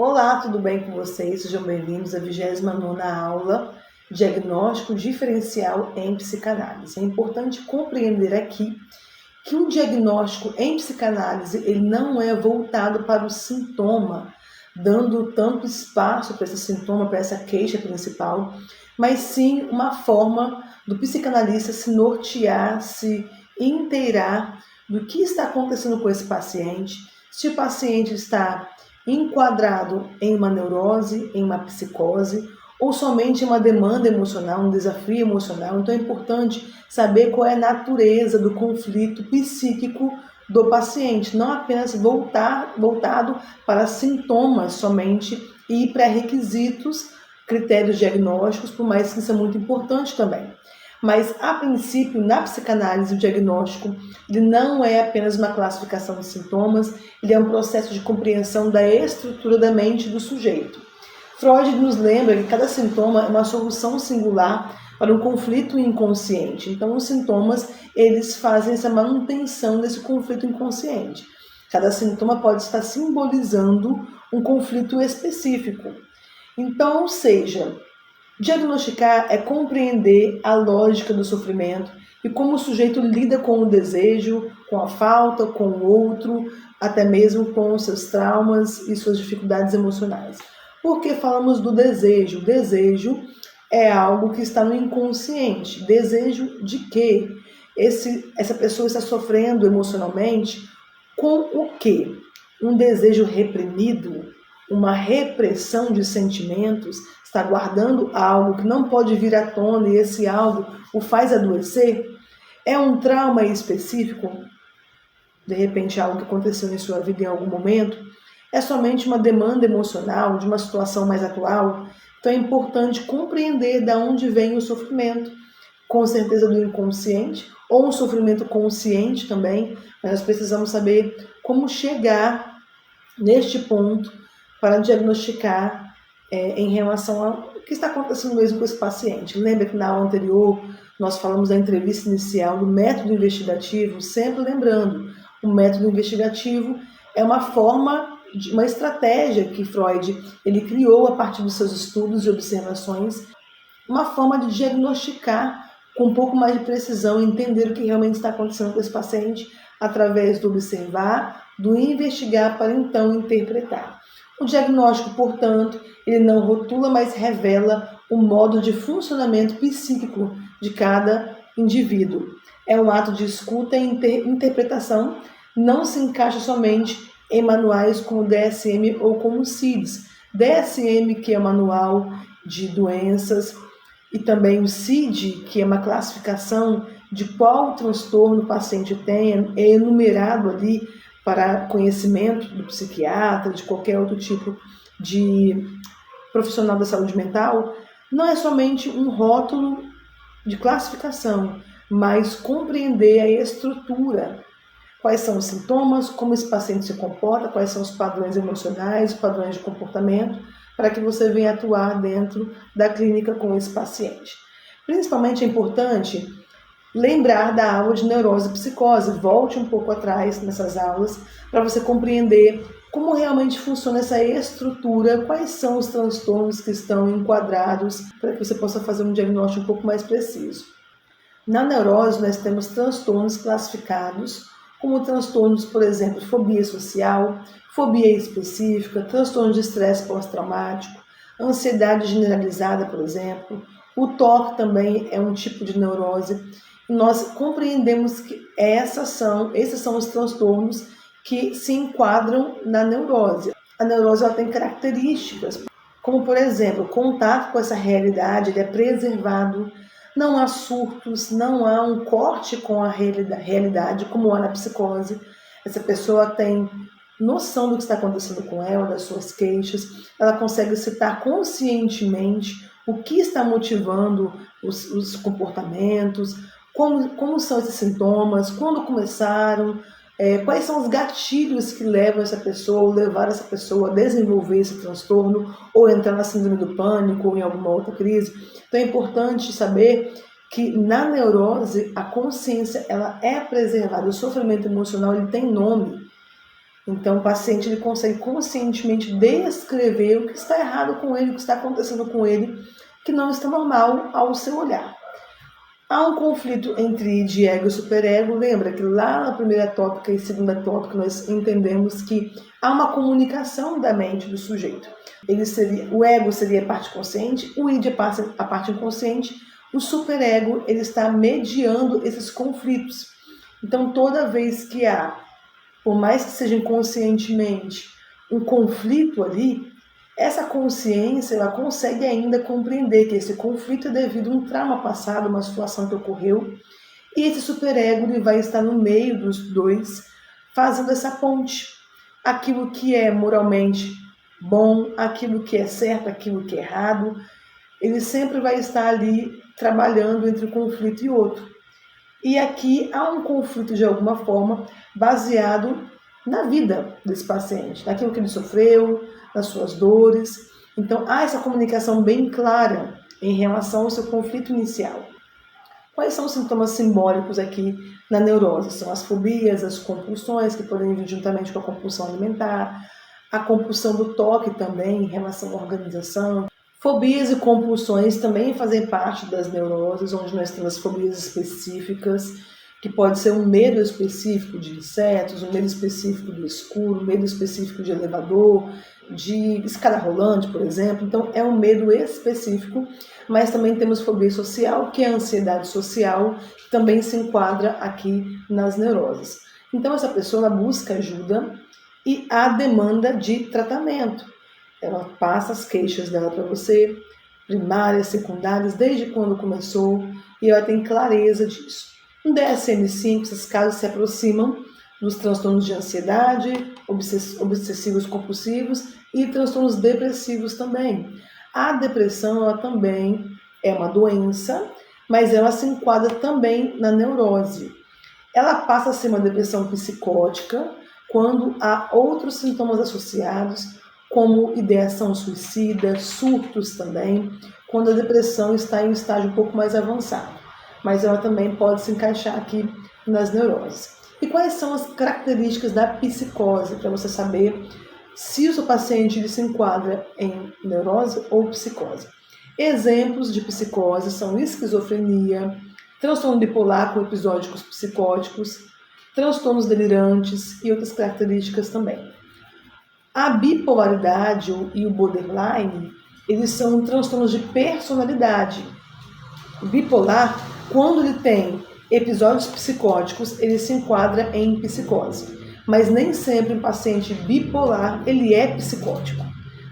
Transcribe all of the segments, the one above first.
Olá, tudo bem com vocês? Sejam bem-vindos à 29ª aula Diagnóstico Diferencial em Psicanálise. É importante compreender aqui que o diagnóstico em psicanálise ele não é voltado para o sintoma, dando tanto espaço para esse sintoma, para essa queixa principal, mas sim uma forma do psicanalista se nortear, se inteirar do que está acontecendo com esse paciente, se o paciente está enquadrado em uma neurose, em uma psicose, ou somente em uma demanda emocional, um desafio emocional. Então é importante saber qual é a natureza do conflito psíquico do paciente, não apenas voltado para sintomas somente e pré-requisitos, critérios diagnósticos, por mais que isso é muito importante também. Mas, a princípio, na psicanálise, o diagnóstico ele não é apenas uma classificação de sintomas, ele é um processo de compreensão da estrutura da mente do sujeito. Freud nos lembra que cada sintoma é uma solução singular para um conflito inconsciente. Então, os sintomas, eles fazem essa manutenção desse conflito inconsciente. Cada sintoma pode estar simbolizando um conflito específico. Então, ou seja, diagnosticar é compreender a lógica do sofrimento e como o sujeito lida com o desejo, com a falta, com o outro, até mesmo com os seus traumas e suas dificuldades emocionais. Por que falamos do desejo? O desejo é algo que está no inconsciente. Desejo de quê? Essa pessoa está sofrendo emocionalmente com o quê? Um desejo reprimido, uma repressão de sentimentos, está guardando algo que não pode vir à tona e esse algo o faz adoecer? É um trauma específico? De repente, algo que aconteceu em sua vida em algum momento? É somente uma demanda emocional de uma situação mais atual? Então é importante compreender de onde vem o sofrimento, com certeza do inconsciente, ou um sofrimento consciente também, mas nós precisamos saber como chegar neste ponto para diagnosticar em relação ao que está acontecendo mesmo com esse paciente. Lembra que na aula anterior nós falamos da entrevista inicial do método investigativo, sempre lembrando, o método investigativo é uma forma, uma estratégia que Freud ele criou a partir dos seus estudos e observações, uma forma de diagnosticar com um pouco mais de precisão, entender o que realmente está acontecendo com esse paciente através do observar, do investigar para então interpretar. O diagnóstico, portanto, ele não rotula, mas revela o modo de funcionamento psíquico de cada indivíduo. É um ato de escuta e interpretação, não se encaixa somente em manuais como o DSM ou como o CIDS. DSM, que é o manual de doenças, e também o CID, que é uma classificação de qual transtorno o paciente tem, é enumerado ali para conhecimento do psiquiatra, de qualquer outro tipo de profissional da saúde mental, não é somente um rótulo de classificação, mas compreender a estrutura. Quais são os sintomas, como esse paciente se comporta, quais são os padrões emocionais, os padrões de comportamento, para que você venha atuar dentro da clínica com esse paciente. Principalmente é importante lembrar da aula de neurose e psicose. Volte um pouco atrás nessas aulas para você compreender como realmente funciona essa estrutura, quais são os transtornos que estão enquadrados, para que você possa fazer um diagnóstico um pouco mais preciso. Na neurose, nós temos transtornos classificados como transtornos, por exemplo, fobia social, fobia específica, transtorno de estresse pós-traumático, ansiedade generalizada, por exemplo. O TOC também é um tipo de neurose. E nós compreendemos que esses são os transtornos que se enquadram na neurose. A neurose ela tem características, como, por exemplo, o contato com essa realidade ele é preservado, não há surtos, não há um corte com a realidade, como há na psicose. Essa pessoa tem noção do que está acontecendo com ela, das suas queixas, ela consegue citar conscientemente o que está motivando os comportamentos, como são esses sintomas, quando começaram, quais são os gatilhos que levam essa pessoa, ou levaram essa pessoa a desenvolver esse transtorno, ou entrar na síndrome do pânico, ou em alguma outra crise. Então é importante saber que na neurose a consciência ela é preservada, o sofrimento emocional ele tem nome. Então, o paciente ele consegue conscientemente descrever o que está errado com ele, o que está acontecendo com ele, que não está normal ao seu olhar. Há um conflito entre id, ego e superego. Lembra que lá na primeira tópica e segunda tópica nós entendemos que há uma comunicação da mente do sujeito. O ego seria a parte consciente, o id a parte inconsciente, o superego ele está mediando esses conflitos. Então, toda vez que há, por mais que seja inconscientemente, um conflito ali, essa consciência ela consegue ainda compreender que esse conflito é devido a um trauma passado, uma situação que ocorreu, e esse superego ele vai estar no meio dos dois, fazendo essa ponte. Aquilo que é moralmente bom, aquilo que é certo, aquilo que é errado, ele sempre vai estar ali trabalhando entre um conflito e outro. E aqui há um conflito de alguma forma baseado na vida desse paciente, naquilo que ele sofreu, nas suas dores. Então, há essa comunicação bem clara em relação ao seu conflito inicial. Quais são os sintomas simbólicos aqui na neurose? São as fobias, as compulsões, que podem vir juntamente com a compulsão alimentar, a compulsão do toque também em relação à organização. Fobias e compulsões também fazem parte das neuroses, onde nós temos fobias específicas, que pode ser um medo específico de insetos, um medo específico do escuro, um medo específico de elevador, de escada rolante, por exemplo. Então, é um medo específico, mas também temos fobia social, que é a ansiedade social, que também se enquadra aqui nas neuroses. Então, essa pessoa busca ajuda e há demanda de tratamento. Ela passa as queixas dela para você, primárias, secundárias, desde quando começou, e ela tem clareza disso. No DSM-5, esses casos se aproximam dos transtornos de ansiedade, obsessivos compulsivos e transtornos depressivos também. A depressão ela também é uma doença, mas ela se enquadra também na neurose. Ela passa a ser uma depressão psicótica quando há outros sintomas associados, como ideação suicida, surtos também, quando a depressão está em um estágio um pouco mais avançado. Mas ela também pode se encaixar aqui nas neuroses. E quais são as características da psicose, para você saber se o seu paciente ele se enquadra em neurose ou psicose? Exemplos de psicose são esquizofrenia, transtorno bipolar com episódios psicóticos, transtornos delirantes e outras características também. A bipolaridade e o borderline, eles são transtornos de personalidade. O bipolar, quando ele tem episódios psicóticos, ele se enquadra em psicose. Mas nem sempre um paciente bipolar, ele é psicótico.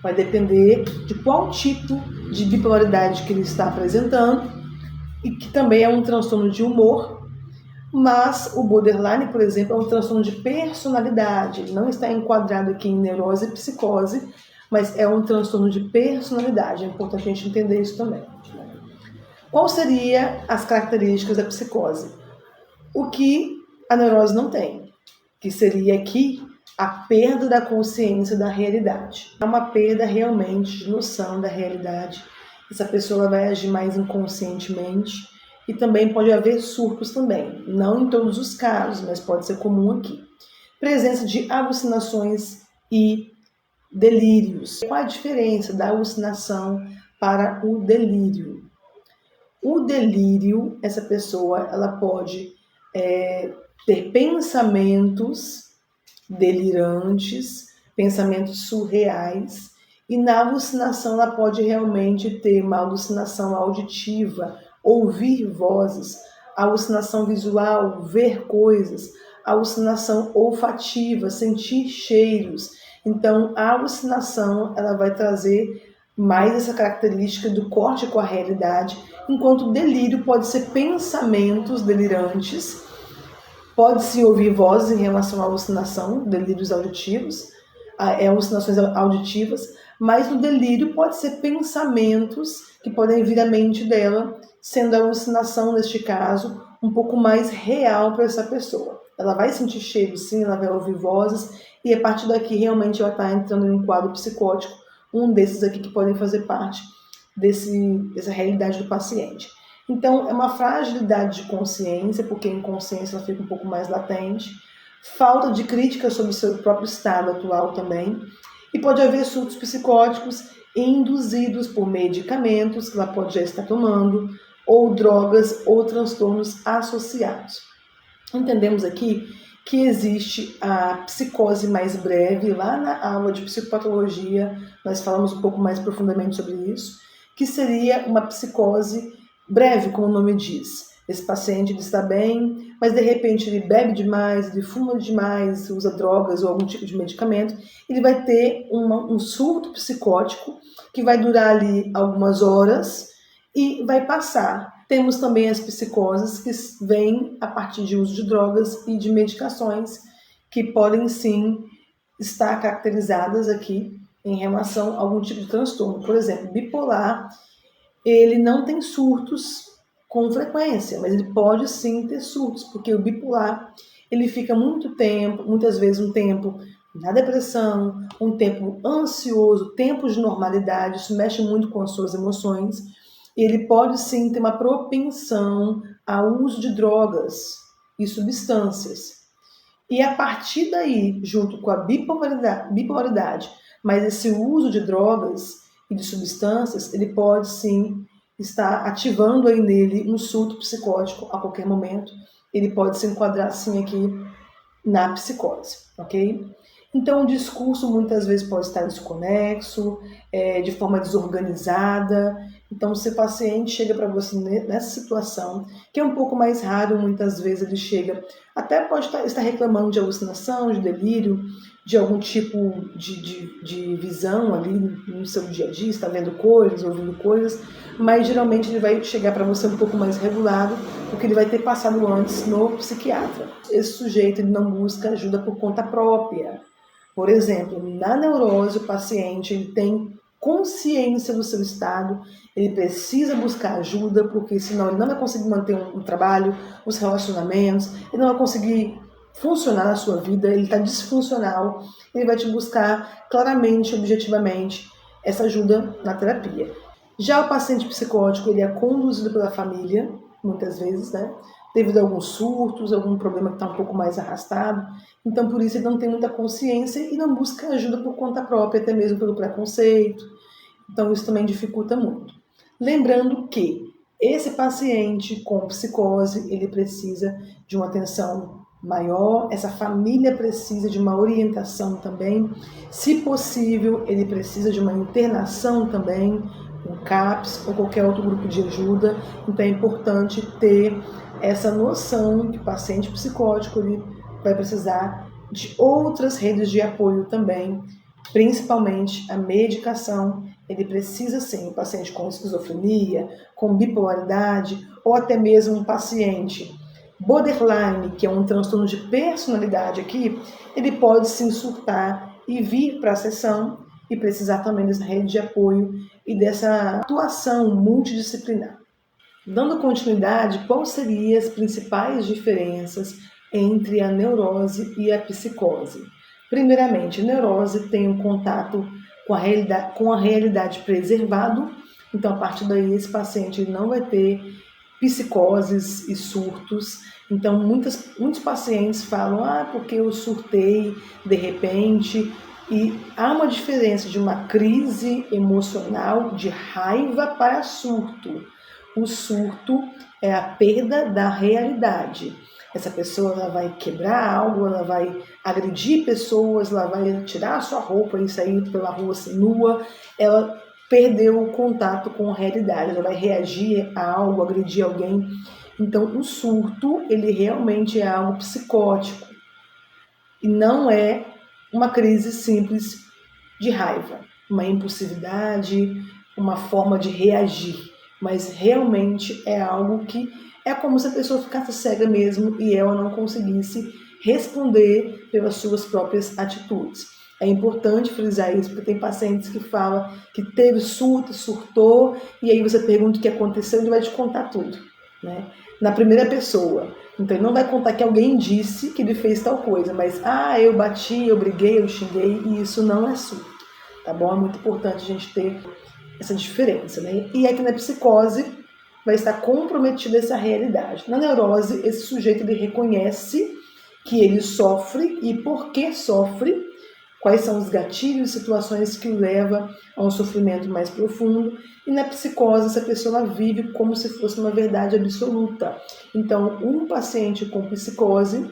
Vai depender de qual tipo de bipolaridade que ele está apresentando, e que também é um transtorno de humor. Mas o borderline, por exemplo, é um transtorno de personalidade. Ele não está enquadrado aqui em neurose e psicose, mas é um transtorno de personalidade. É importante a gente entender isso também. Quais seriam as características da psicose? O que a neurose não tem, que seria aqui a perda da consciência da realidade. É uma perda realmente de noção da realidade. Essa pessoa vai agir mais inconscientemente. E também pode haver surtos também, não em todos os casos, mas pode ser comum aqui. Presença de alucinações e delírios. Qual a diferença da alucinação para o delírio? O delírio, essa pessoa ela pode ter pensamentos delirantes, pensamentos surreais, e na alucinação ela pode realmente ter uma alucinação auditiva, ouvir vozes, alucinação visual, ver coisas, alucinação olfativa, sentir cheiros. Então, a alucinação ela vai trazer mais essa característica do corte com a realidade, enquanto o delírio pode ser pensamentos delirantes, pode-se ouvir vozes em relação à alucinação, delírios auditivos, alucinações auditivas, mas no delírio pode ser pensamentos que podem vir à mente dela, sendo a alucinação, neste caso, um pouco mais real para essa pessoa. Ela vai sentir cheiro, sim, ela vai ouvir vozes, e a partir daqui realmente ela está entrando em um quadro psicótico, um desses aqui que podem fazer parte dessa realidade do paciente. Então, é uma fragilidade de consciência, porque a inconsciência ela fica um pouco mais latente, falta de crítica sobre o seu próprio estado atual também, e pode haver surtos psicóticos induzidos por medicamentos que ela pode já estar tomando, ou drogas ou transtornos associados. Entendemos aqui que existe a psicose mais breve, lá na aula de psicopatologia, nós falamos um pouco mais profundamente sobre isso, que seria uma psicose breve, como o nome diz. Esse paciente ele está bem, mas de repente ele bebe demais, ele fuma demais, usa drogas ou algum tipo de medicamento, ele vai ter um surto psicótico que vai durar ali algumas horas e vai passar. Temos também as psicoses que vêm a partir de uso de drogas e de medicações que podem sim estar caracterizadas aqui em relação a algum tipo de transtorno. Por exemplo, bipolar, ele não tem surtos com frequência, mas ele pode sim ter surtos, porque o bipolar, ele fica muito tempo, muitas vezes um tempo na depressão, um tempo ansioso, tempos de normalidade, isso mexe muito com as suas emoções. Ele pode sim ter uma propensão ao uso de drogas e substâncias. E a partir daí, junto com a bipolaridade, mas esse uso de drogas e de substâncias, ele pode sim estar ativando aí nele um surto psicótico a qualquer momento. Ele pode se enquadrar sim aqui na psicose, ok? Então o discurso muitas vezes pode estar desconexo, de forma desorganizada. Então se o paciente chega para você nessa situação, que é um pouco mais raro, muitas vezes ele chega, até pode estar reclamando de alucinação, de delírio, de algum tipo de visão ali no seu dia a dia, está vendo coisas, ouvindo coisas, mas geralmente ele vai chegar para você um pouco mais regulado, porque ele vai ter passado antes no psiquiatra. Esse sujeito ele não busca ajuda por conta própria. Por exemplo, na neurose, o paciente ele tem consciência do seu estado, ele precisa buscar ajuda, porque senão ele não vai conseguir manter um trabalho, os relacionamentos, ele não vai conseguir funcionar na sua vida, ele está disfuncional, ele vai te buscar claramente, objetivamente, essa ajuda na terapia. Já o paciente psicótico, ele é conduzido pela família, muitas vezes, né? Devido a alguns surtos, algum problema que está um pouco mais arrastado. Então, por isso, ele não tem muita consciência e não busca ajuda por conta própria, até mesmo pelo preconceito. Então, isso também dificulta muito. Lembrando que esse paciente com psicose, ele precisa de uma atenção maior, essa família precisa de uma orientação também. Se possível, ele precisa de uma internação também, um CAPS ou qualquer outro grupo de ajuda. Então, é importante ter essa noção que o paciente psicótico ele vai precisar de outras redes de apoio também, principalmente a medicação. Ele precisa sim, um paciente com esquizofrenia, com bipolaridade, ou até mesmo um paciente borderline, que é um transtorno de personalidade aqui, ele pode sim surtar e vir para a sessão e precisar também dessa rede de apoio e dessa atuação multidisciplinar. Dando continuidade, quais seriam as principais diferenças entre a neurose e a psicose? Primeiramente, a neurose tem um contato com a realidade preservado, então a partir daí esse paciente não vai ter psicoses e surtos. Então muitos pacientes falam, porque eu surtei de repente, e há uma diferença de uma crise emocional de raiva para surto. O surto é a perda da realidade. Essa pessoa ela vai quebrar algo, ela vai agredir pessoas, ela vai tirar a sua roupa e sair pela rua assim, nua. Ela perdeu o contato com a realidade, ela vai reagir a algo, agredir alguém. Então, o surto, ele realmente é algo psicótico e não é uma crise simples de raiva, uma impulsividade, uma forma de reagir, mas realmente é algo que é como se a pessoa ficasse cega mesmo e ela não conseguisse responder pelas suas próprias atitudes. É importante frisar isso, porque tem pacientes que falam que teve surto, surtou, e aí você pergunta o que aconteceu, ele vai te contar tudo, né? Na primeira pessoa. Então ele não vai contar que alguém disse que ele fez tal coisa, mas eu bati, eu briguei, eu xinguei, e isso não é surto, tá bom? É muito importante a gente ter essa diferença, né? E aqui na psicose vai estar comprometida essa realidade. Na neurose, esse sujeito ele reconhece que ele sofre e por que sofre, quais são os gatilhos e situações que o levam a um sofrimento mais profundo. E na psicose, essa pessoa vive como se fosse uma verdade absoluta. Então, um paciente com psicose,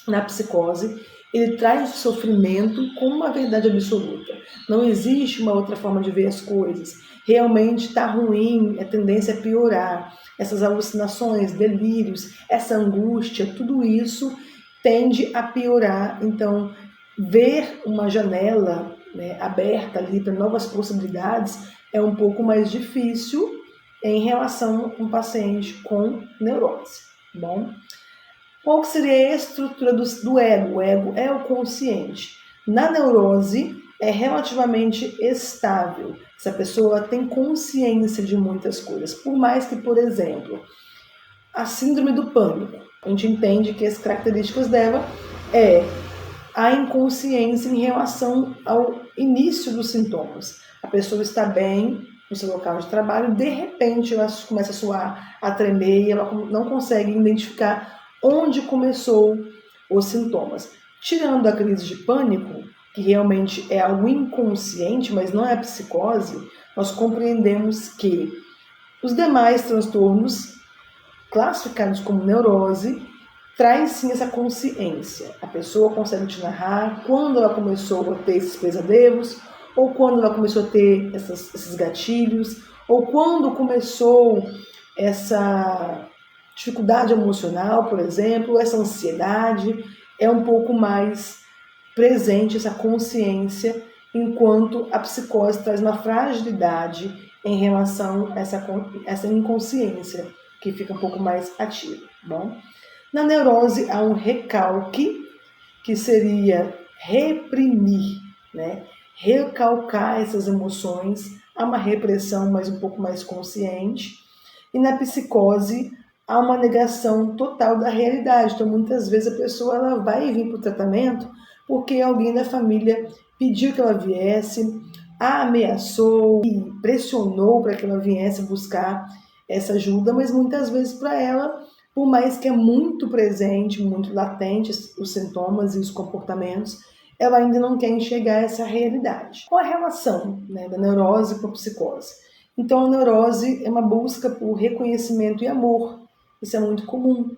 na psicose, ele traz o sofrimento como uma verdade absoluta. Não existe uma outra forma de ver as coisas. Realmente está ruim, a tendência é piorar. Essas alucinações, delírios, essa angústia, tudo isso tende a piorar. Então, ver uma janela, né, aberta ali para novas possibilidades é um pouco mais difícil em relação a um paciente com neurose. Bom, qual que seria a estrutura do ego? O ego é o consciente. Na neurose, é relativamente estável. Essa pessoa tem consciência de muitas coisas. Por mais que, por exemplo, a síndrome do pânico, a gente entende que as características dela é a inconsciência em relação ao início dos sintomas. A pessoa está bem no seu local de trabalho, de repente ela começa a suar, a tremer, e ela não consegue identificar onde começou os sintomas. Tirando a crise de pânico, que realmente é algo inconsciente, mas não é a psicose, nós compreendemos que os demais transtornos, classificados como neurose, traz sim essa consciência. A pessoa consegue te narrar quando ela começou a ter esses pesadelos, ou quando ela começou a ter esses gatilhos, ou quando começou essa dificuldade emocional, por exemplo, essa ansiedade. É um pouco mais presente essa consciência, enquanto a psicose traz uma fragilidade em relação a essa inconsciência, que fica um pouco mais ativa. Bom, na neurose há um recalque, que seria reprimir, né? Recalcar essas emoções, há uma repressão, mas um pouco mais consciente. E na psicose há uma negação total da realidade. Então, muitas vezes a pessoa ela vai vir para o tratamento porque alguém da família pediu que ela viesse, a ameaçou e pressionou para que ela viesse buscar essa ajuda, mas muitas vezes para ela, por mais que é muito presente, muito latente os sintomas e os comportamentos, ela ainda não quer enxergar essa realidade. Qual a relação, né, da neurose com a psicose? Então, a neurose é uma busca por reconhecimento e amor. Isso é muito comum,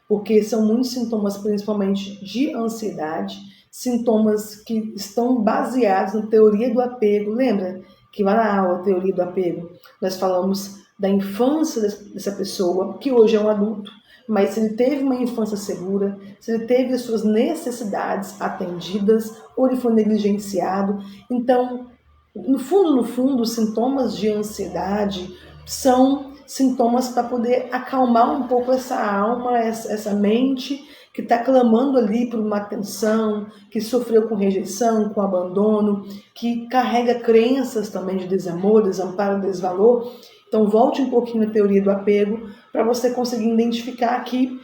porque são muitos sintomas, principalmente de ansiedade, sintomas que estão baseados na teoria do apego. Lembra que lá na aula, teoria do apego, nós falamos da infância dessa pessoa, que hoje é um adulto, mas se ele teve uma infância segura, se ele teve as suas necessidades atendidas, ou ele foi negligenciado. Então, no fundo, os sintomas de ansiedade são sintomas para poder acalmar um pouco essa alma, essa mente que está clamando ali por uma atenção, que sofreu com rejeição, com abandono, que carrega crenças também de desamor, desamparo, desvalor. Então volte um pouquinho na teoria do apego para você conseguir identificar aqui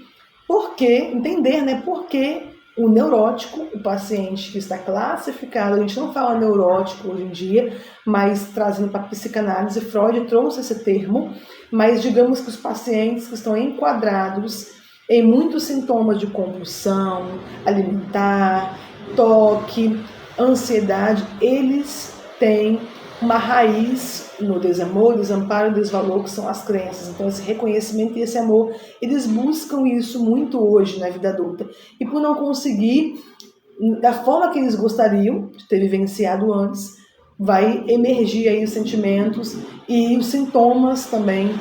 entender, né, por que o neurótico, o paciente que está classificado, a gente não fala neurótico hoje em dia, mas trazendo para a psicanálise, Freud trouxe esse termo, mas digamos que os pacientes que estão enquadrados em muitos sintomas de compulsão alimentar, toque, ansiedade, eles têm uma raiz no desamor, desamparo e desvalor, que são as crenças. Então, esse reconhecimento e esse amor, eles buscam isso muito hoje na vida adulta. E por não conseguir, da forma que eles gostariam de ter vivenciado antes, vai emergir aí os sentimentos e os sintomas também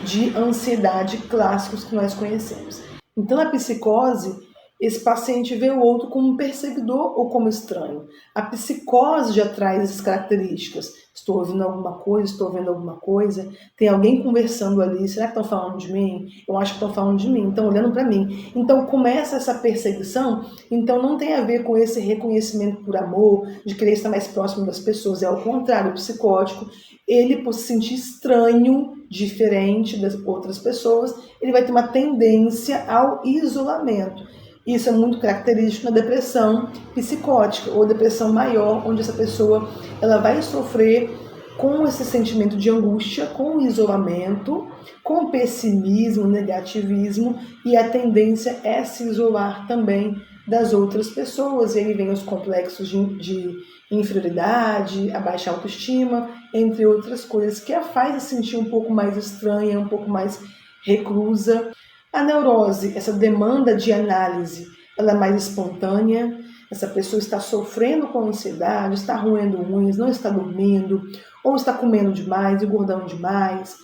de ansiedade clássicos que nós conhecemos. Então, a psicose, esse paciente vê o outro como um perseguidor ou como estranho. A psicose já traz essas características. Estou ouvindo alguma coisa, estou vendo alguma coisa, tem alguém conversando ali, será que estão falando de mim? Eu acho que estão falando de mim, estão olhando para mim. Então começa essa perseguição, então não tem a ver com esse reconhecimento por amor, de querer estar mais próximo das pessoas, é ao contrário, o psicótico, ele por se sentir estranho, diferente das outras pessoas, ele vai ter uma tendência ao isolamento. Isso é muito característico na depressão psicótica ou depressão maior, onde essa pessoa ela vai sofrer com esse sentimento de angústia, com o isolamento, com o pessimismo, negativismo, e a tendência é se isolar também das outras pessoas, e aí vem os complexos de inferioridade, a baixa autoestima, entre outras coisas, que a faz se sentir um pouco mais estranha, um pouco mais reclusa. A neurose, essa demanda de análise, ela é mais espontânea, essa pessoa está sofrendo com ansiedade, está roendo unhas, não está dormindo, ou está comendo demais, engordando demais,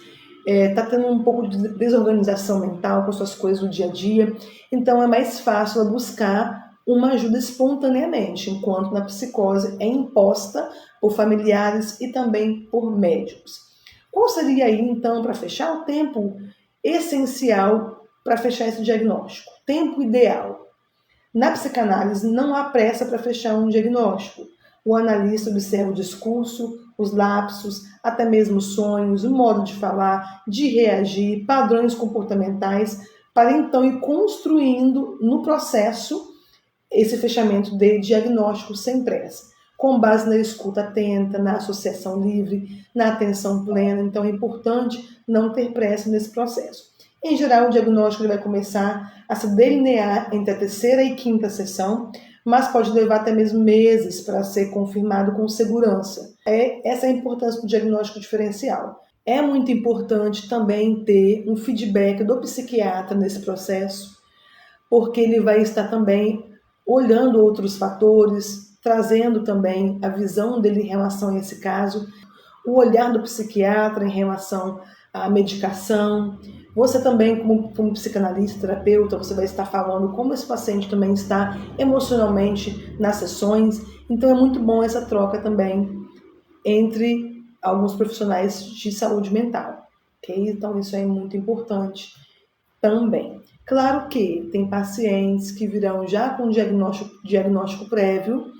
está tendo um pouco de desorganização mental com suas coisas do dia a dia. Então é mais fácil ela buscar uma ajuda espontaneamente, enquanto na psicose é imposta por familiares e também por médicos. Qual seria aí, então, para fechar, o tempo essencial para fechar esse diagnóstico? Tempo ideal. Na psicanálise, não há pressa para fechar um diagnóstico. O analista observa o discurso, os lapsos, até mesmo sonhos, o modo de falar, de reagir, padrões comportamentais, para então ir construindo no processo esse fechamento de diagnóstico sem pressa, com base na escuta atenta, na associação livre, na atenção plena. Então é importante não ter pressa nesse processo. Em geral, o diagnóstico vai começar a se delinear entre a terceira e quinta sessão, mas pode levar até mesmo meses para ser confirmado com segurança. Essa é a importância do diagnóstico diferencial. É muito importante também ter um feedback do psiquiatra nesse processo, porque ele vai estar também olhando outros fatores, trazendo também a visão dele em relação a esse caso, o olhar do psiquiatra em relação à medicação. Você também, como psicanalista, terapeuta, você vai estar falando como esse paciente também está emocionalmente nas sessões. Então é muito bom essa troca também entre alguns profissionais de saúde mental. Okay? Então isso é muito importante também. Claro que tem pacientes que virão já com diagnóstico prévio,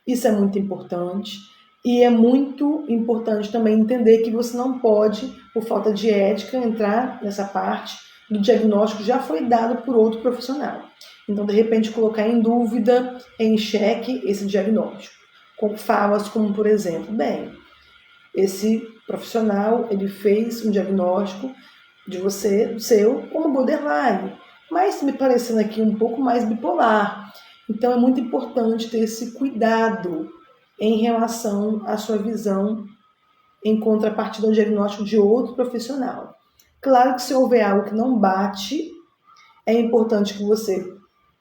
isso é muito importante. E é muito importante também entender que você não pode, por falta de ética, entrar nessa parte do diagnóstico que já foi dado por outro profissional. Então, de repente, colocar em dúvida, em xeque esse diagnóstico. Com falas como, por exemplo, bem, esse profissional, ele fez um diagnóstico de você, do seu, como borderline, mas me parecendo aqui um pouco mais bipolar. Então, é muito importante ter esse cuidado em relação à sua visão em contrapartida ao diagnóstico de outro profissional. Claro que se houver algo que não bate, é importante que você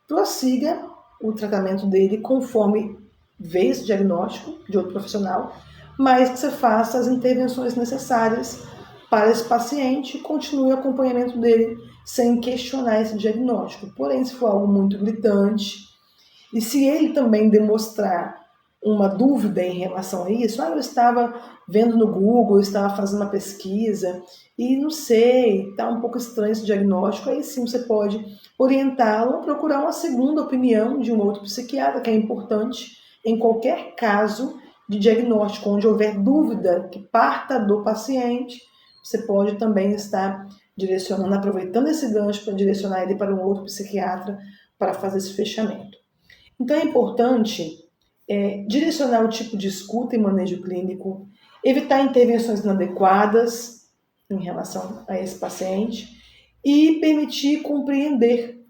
prossiga o tratamento dele conforme vê esse diagnóstico de outro profissional, mas que você faça as intervenções necessárias para esse paciente e continue o acompanhamento dele sem questionar esse diagnóstico. Porém, se for algo muito gritante, e se ele também demonstrar uma dúvida em relação a isso, eu estava vendo no Google, eu estava fazendo uma pesquisa e não sei, está um pouco estranho esse diagnóstico, aí sim você pode orientá-lo a procurar uma segunda opinião de um outro psiquiatra, que é importante em qualquer caso de diagnóstico, onde houver dúvida que parta do paciente, você pode também estar direcionando, aproveitando esse gancho para direcionar ele para um outro psiquiatra para fazer esse fechamento. Então é importante direcionar o tipo de escuta e manejo clínico, evitar intervenções inadequadas em relação a esse paciente e permitir compreender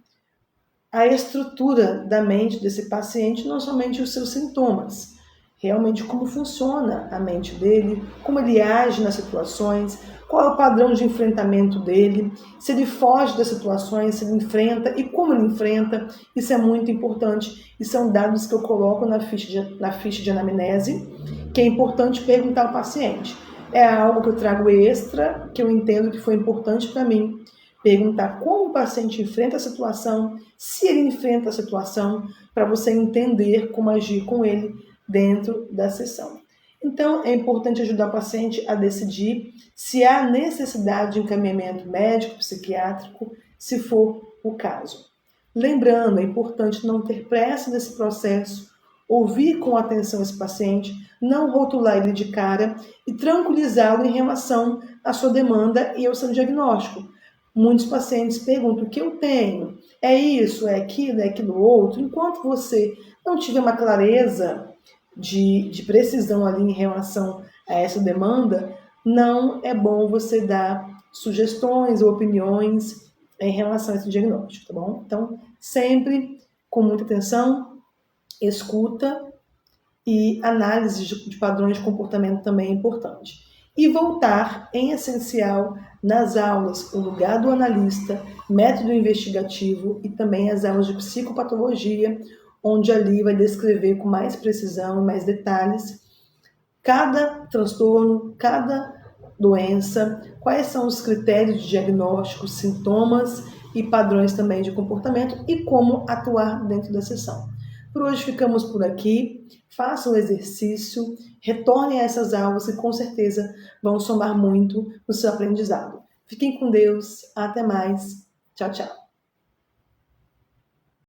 a estrutura da mente desse paciente, não somente os seus sintomas, realmente como funciona a mente dele, como ele age nas situações, qual é o padrão de enfrentamento dele, se ele foge das situações, se ele enfrenta e como ele enfrenta. Isso é muito importante e são dados que eu coloco na ficha de anamnese, que é importante perguntar ao paciente. É algo que eu trago extra, que eu entendo que foi importante para mim, perguntar como o paciente enfrenta a situação, se ele enfrenta a situação, para você entender como agir com ele dentro da sessão. Então, é importante ajudar o paciente a decidir se há necessidade de encaminhamento médico, psiquiátrico, se for o caso. Lembrando, é importante não ter pressa nesse processo, ouvir com atenção esse paciente, não rotular ele de cara e tranquilizá-lo em relação à sua demanda e ao seu diagnóstico. Muitos pacientes perguntam: o que eu tenho? É isso, é aquilo outro? Enquanto você não tiver uma clareza de precisão ali em relação a essa demanda, não é bom você dar sugestões ou opiniões em relação a esse diagnóstico, tá bom? Então, sempre com muita atenção, escuta e análise de padrões de comportamento também é importante. E voltar, em essencial, nas aulas, o lugar do analista, método investigativo e também as aulas de psicopatologia, onde ali vai descrever com mais precisão, mais detalhes, cada transtorno, cada doença, quais são os critérios de diagnóstico, sintomas e padrões também de comportamento e como atuar dentro da sessão. Por hoje ficamos por aqui. Façam o exercício, retornem a essas aulas que com certeza vão somar muito no seu aprendizado. Fiquem com Deus. Até mais. Tchau, tchau.